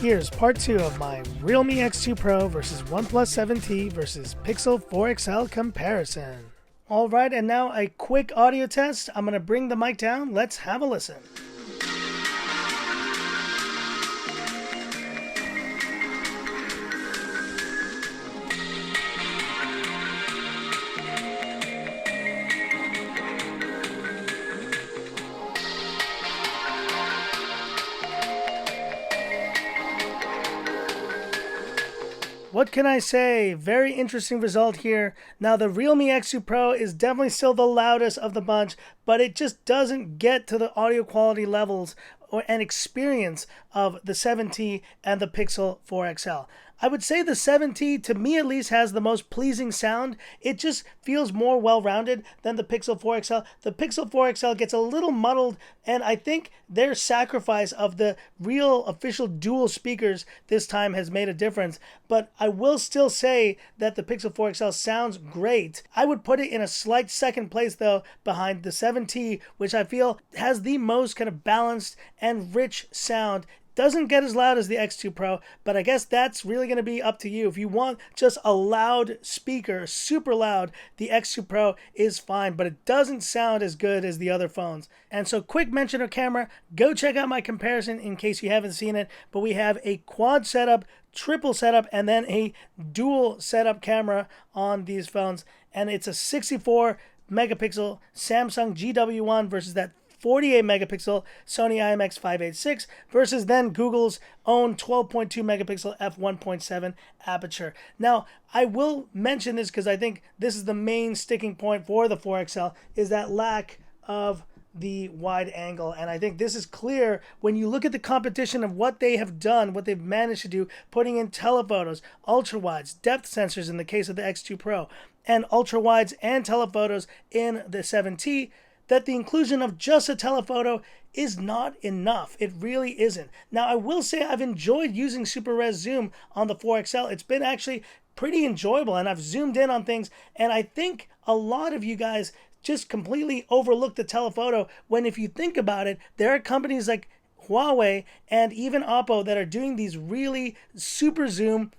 Here's part 2 of my Realme X2 Pro versus OnePlus 7T versus Pixel 4 XL comparison. Alright, and now a quick audio test. I'm going to bring the mic down. Let's have a listen. What can I say? Very interesting result here. Now the Realme X2 Pro is definitely still the loudest of the bunch, but it just doesn't get to the audio quality levels and experience of the 7T and the Pixel 4 XL. I would say the 7T, to me at least, has the most pleasing sound. It just feels more well-rounded than the Pixel 4 XL. The Pixel 4 XL gets a little muddled, and I think their sacrifice of the real official dual speakers this time has made a difference. But I will still say that the Pixel 4 XL sounds great. I would put it in a slight second place, though, behind the 7T, which I feel has the most kind of balanced and rich sound. Doesn't get as loud as the X2 Pro, but I guess that's really going to be up to you. If you want just a loud speaker, super loud, the X2 Pro is fine, but it doesn't sound as good as the other phones. And so quick mention of camera, go check out my comparison in case you haven't seen it, but we have a quad setup, triple setup, and then a dual setup camera on these phones. And it's a 64 megapixel Samsung GW1 versus that 48 megapixel Sony IMX586 versus then Google's own 12.2 megapixel f1.7 aperture. Now, I will mention this because I think this is the main sticking point for the 4XL, is that lack of the wide angle. And I think this is clear when you look at the competition of what they have done, what they've managed to do, putting in telephotos, ultra wides, depth sensors in the case of the X2 Pro, and ultra wides and telephotos in the 7T, that the inclusion of just a telephoto is not enough. It really isn't. Now, I will say I've enjoyed using Super Res Zoom on the 4XL. It's been actually pretty enjoyable, and I've zoomed in on things, and I think a lot of you guys just completely overlook the telephoto when, if you think about it, there are companies like Huawei and even Oppo that are doing these really super zoom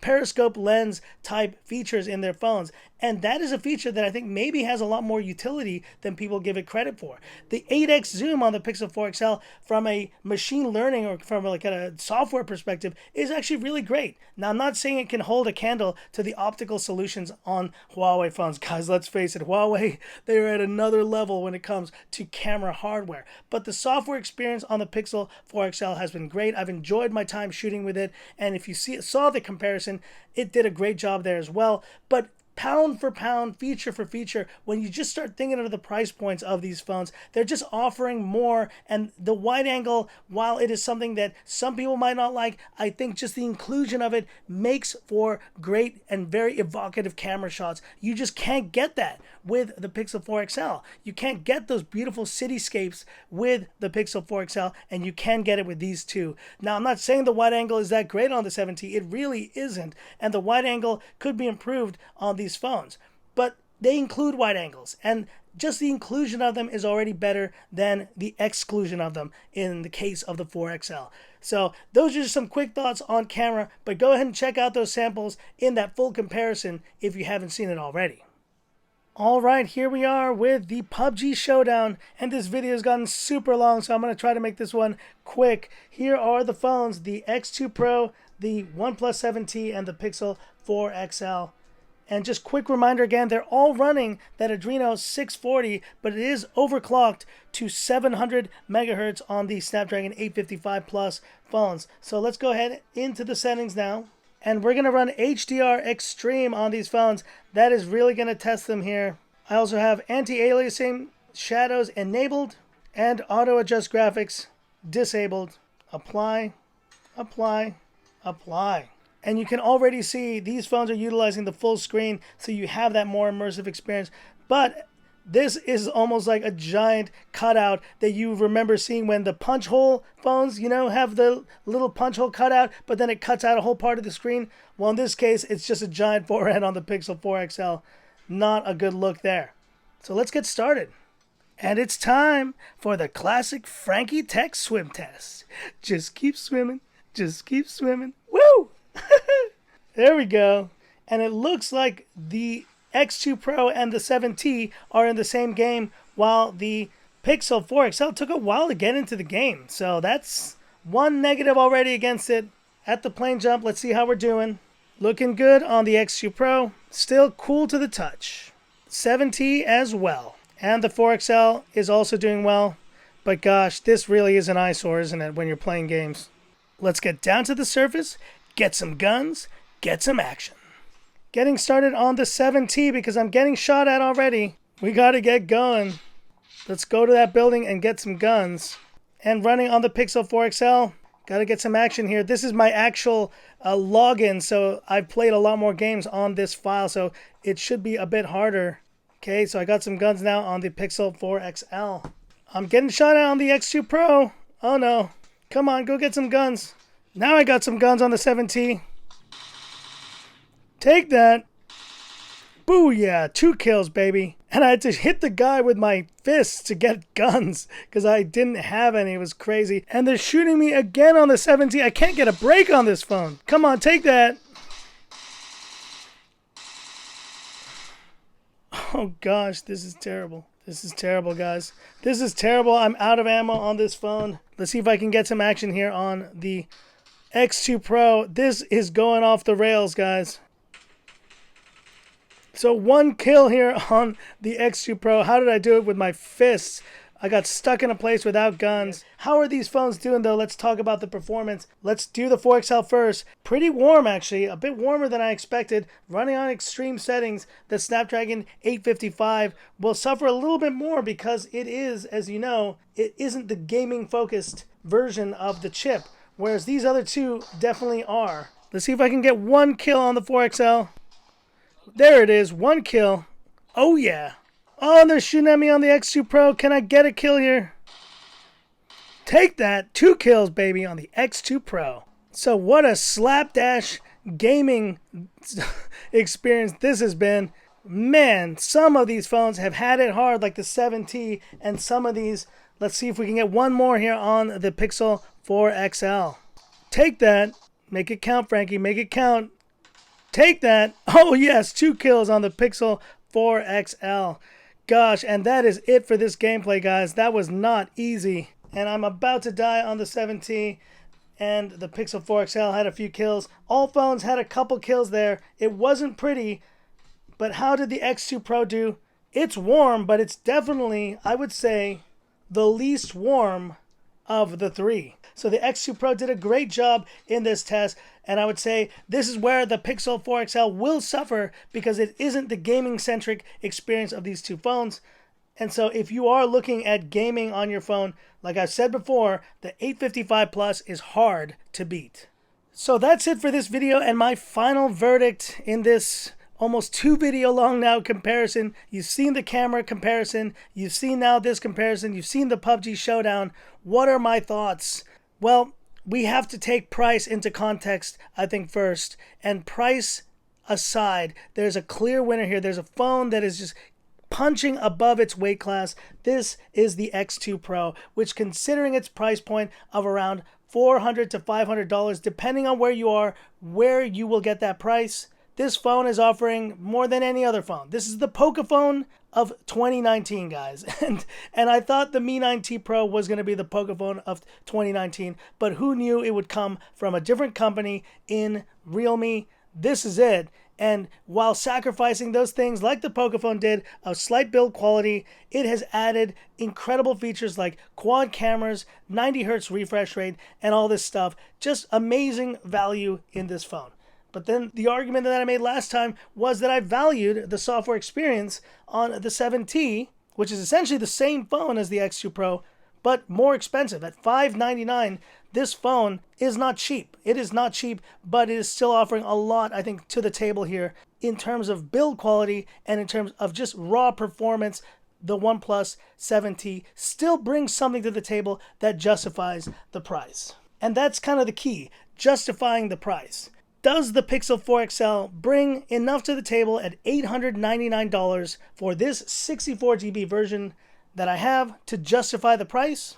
periscope lens type features in their phones, and that is a feature that I think maybe has a lot more utility than people give it credit for. The 8x zoom on the Pixel 4 XL from a machine learning or from like a software perspective is actually really great. Now, I'm not saying it can hold a candle to the optical solutions on Huawei phones. Guys, let's face it, Huawei, they're at another level when it comes to camera hardware. But the software experience on the Pixel 4 XL has been great. I've enjoyed my time shooting with it, and if you saw the comparison, it did a great job there as well. But pound for pound, feature for feature, when you just start thinking of the price points of these phones, they're just offering more. And the wide angle, while it is something that some people might not like, I think just the inclusion of it makes for great and very evocative camera shots. You just can't get that with the Pixel 4 XL. You can't get those beautiful cityscapes with the Pixel 4 XL, and you can get it with these two. Now, I'm not saying the wide angle is that great on the 7T. It really isn't. And the wide angle could be improved on these phones, but they include wide angles, and just the inclusion of them is already better than the exclusion of them in the case of the 4 XL. So those are just some quick thoughts on camera, but go ahead and check out those samples in that full comparison if you haven't seen it already. Alright, here we are with the PUBG Showdown, and this video has gotten super long, so I'm going to try to make this one quick. Here are the phones, the X2 Pro, the OnePlus 7T, and the Pixel 4 XL. And just quick reminder again, they're all running that Adreno 640, but it is overclocked to 700 megahertz on the Snapdragon 855 Plus phones. So let's go ahead into the settings now. And we're going to run HDR Extreme on these phones. That is really going to test them here. I also have anti-aliasing shadows enabled and auto adjust graphics disabled. Apply, apply, apply. And you can already see these phones are utilizing the full screen, so you have that more immersive experience. But this is almost like a giant cutout that you remember seeing when the punch hole phones, you know, have the little punch hole cutout, but then it cuts out a whole part of the screen. Well, in this case, it's just a giant forehead on the Pixel 4 XL. Not a good look there. So let's get started. And it's time for the classic Frankie Tech swim test. Just keep swimming. Just keep swimming. Woo! There we go. And it looks like the X2 Pro and the 7T are in the same game, while the Pixel 4 XL took a while to get into the game. So that's one negative already against it. At the plane jump, let's see how we're doing. Looking good on the X2 Pro. Still cool to the touch. 7T as well. And the 4XL is also doing well. But gosh, this really is an eyesore, isn't it, when you're playing games? Let's get down to the surface, get some guns, get some action. Getting started on the 7T because I'm getting shot at already. We gotta get going. Let's go to that building and get some guns. And running on the Pixel 4 XL, gotta get some action here. This is my actual login, so I've played a lot more games on this file, so it should be a bit harder. Okay, so I got some guns now on the Pixel 4 XL. I'm getting shot at on the X2 Pro. Oh no. Come on, go get some guns. Now I got some guns on the 7T. Take that. Booyah, 2 kills, baby. And I had to hit the guy with my fists to get guns because I didn't have any. It was crazy. And they're shooting me again on the 7T. I can't get a break on this phone. Come on, take that. Oh gosh, this is terrible. This is terrible, guys. This is terrible. I'm out of ammo on this phone. Let's see if I can get some action here on the X2 Pro. This is going off the rails, guys. So 1 kill here on the X2 Pro. How did I do it? With my fists. I got stuck in a place without guns. How are these phones doing, though? Let's talk about the performance. Let's do the 4XL first. Pretty warm, actually. A bit warmer than I expected. Running on extreme settings, the Snapdragon 855 will suffer a little bit more because it is, as you know, it isn't the gaming-focused version of the chip, whereas these other two definitely are. Let's see if I can get 1 kill on the 4XL. There it is, 1 kill. Oh, yeah. Oh, and they're shooting at me on the X2 Pro. Can I get a kill here? Take that. 2 kills, baby, on the X2 Pro. So what a slapdash gaming experience this has been. Man, some of these phones have had it hard, like the 7T, and some of these. Let's see if we can get one more here on the Pixel 4 XL. Take that. Make it count, Frankie. Make it count. Take that. Oh, yes, 2 kills on the Pixel 4 XL. Gosh, and that is it for this gameplay, guys. That was not easy. And I'm about to die on the 7T, and the Pixel 4 XL had a few kills. All phones had a couple kills there. It wasn't pretty, but how did the X2 Pro do? It's warm, but it's definitely, I would say, the least warm of the 3. So the X2 Pro did a great job in this test, and I would say this is where the Pixel 4 XL will suffer because it isn't the gaming-centric experience of these two phones. And so if you are looking at gaming on your phone, like I've said before, the 855 Plus is hard to beat. So that's it for this video and my final verdict in this almost 2 video long now comparison. You've seen the camera comparison, you've seen now this comparison, you've seen the PUBG showdown. What are my thoughts? Well, we have to take price into context, I think, first. And price aside, there's a clear winner here. There's a phone that is just punching above its weight class. This is the X2 Pro, which, considering its price point of around $400 to $500, depending on where you are, where you will get that price, this phone is offering more than any other phone. This is the Pocophone of 2019, guys. And I thought the Mi 9T Pro was going to be the Pocophone of 2019, but who knew it would come from a different company in Realme. This is it. And while sacrificing those things like the Pocophone did, a slight build quality, it has added incredible features like quad cameras, 90 Hz refresh rate, and all this stuff. Just amazing value in this phone. But then the argument that I made last time was that I valued the software experience on the 7T, which is essentially the same phone as the X2 Pro, but more expensive. At $599, this phone is not cheap. It is not cheap, but it is still offering a lot, I think, to the table here in terms of build quality and in terms of just raw performance. The OnePlus 7T still brings something to the table that justifies the price. And that's kind of the key, justifying the price. Does the Pixel 4 XL bring enough to the table at $899 for this 64GB version that I have to justify the price?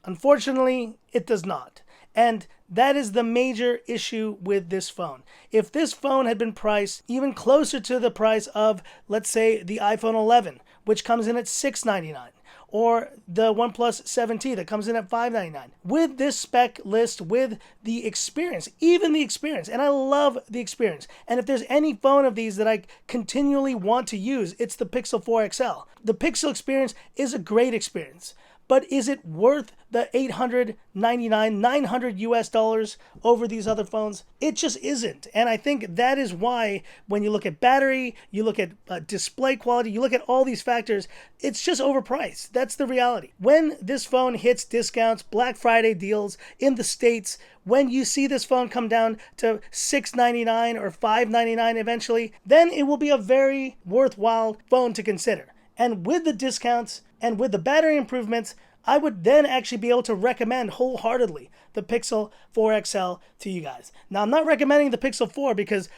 Unfortunately, it does not. And that is the major issue with this phone. If this phone had been priced even closer to the price of, let's say, the iPhone 11, which comes in at $699, or the OnePlus 7T that comes in at $599. With this spec list, with the experience, even the experience, and I love the experience. And if there's any phone of these that I continually want to use, it's the Pixel 4 XL. The Pixel experience is a great experience. But is it worth the $899, $900 US over these other phones? It just isn't. And I think that is why when you look at battery, you look at display quality, you look at all these factors, it's just overpriced. That's the reality. When this phone hits discounts, Black Friday deals in the States, when you see this phone come down to $699 or $599 eventually, then it will be a very worthwhile phone to consider. And with the discounts and with the battery improvements, I would then actually be able to recommend wholeheartedly the Pixel 4 XL to you guys. Now, I'm not recommending the Pixel 4 because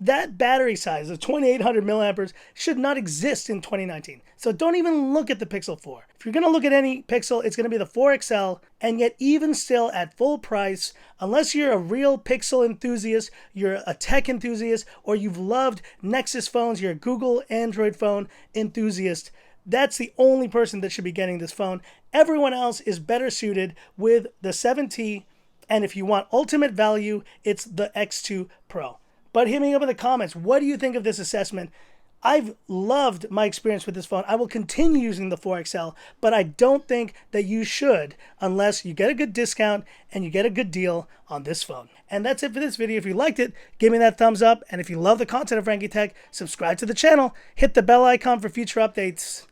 that battery size of 2800 milliamperes should not exist in 2019. So don't even look at the Pixel 4. If you're going to look at any Pixel, it's going to be the 4 XL, and yet even still at full price, unless you're a real Pixel enthusiast, you're a tech enthusiast, or you've loved Nexus phones, you're a Google Android phone enthusiast, that's the only person that should be getting this phone. Everyone else is better suited with the 7T, and if you want ultimate value, it's the X2 Pro. But hit me up in the comments. What do you think of this assessment? I've loved my experience with this phone. I will continue using the 4 XL, but I don't think that you should unless you get a good discount and you get a good deal on this phone. And that's it for this video. If you liked it, give me that thumbs up. And if you love the content of Frankie Tech, subscribe to the channel. Hit the bell icon for future updates.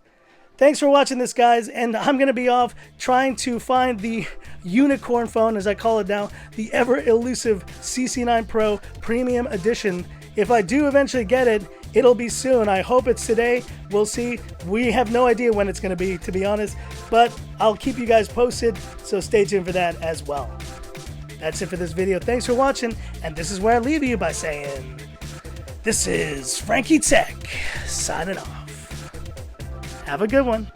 Thanks for watching this, guys, and I'm going to be off trying to find the unicorn phone, as I call it now, the ever-elusive CC9 Pro Premium Edition. If I do eventually get it, it'll be soon. I hope it's today. We'll see. We have no idea when it's going to be honest, but I'll keep you guys posted, so stay tuned for that as well. That's it for this video. Thanks for watching, and this is where I leave you by saying, this is Frankie Tech, signing off. Have a good one.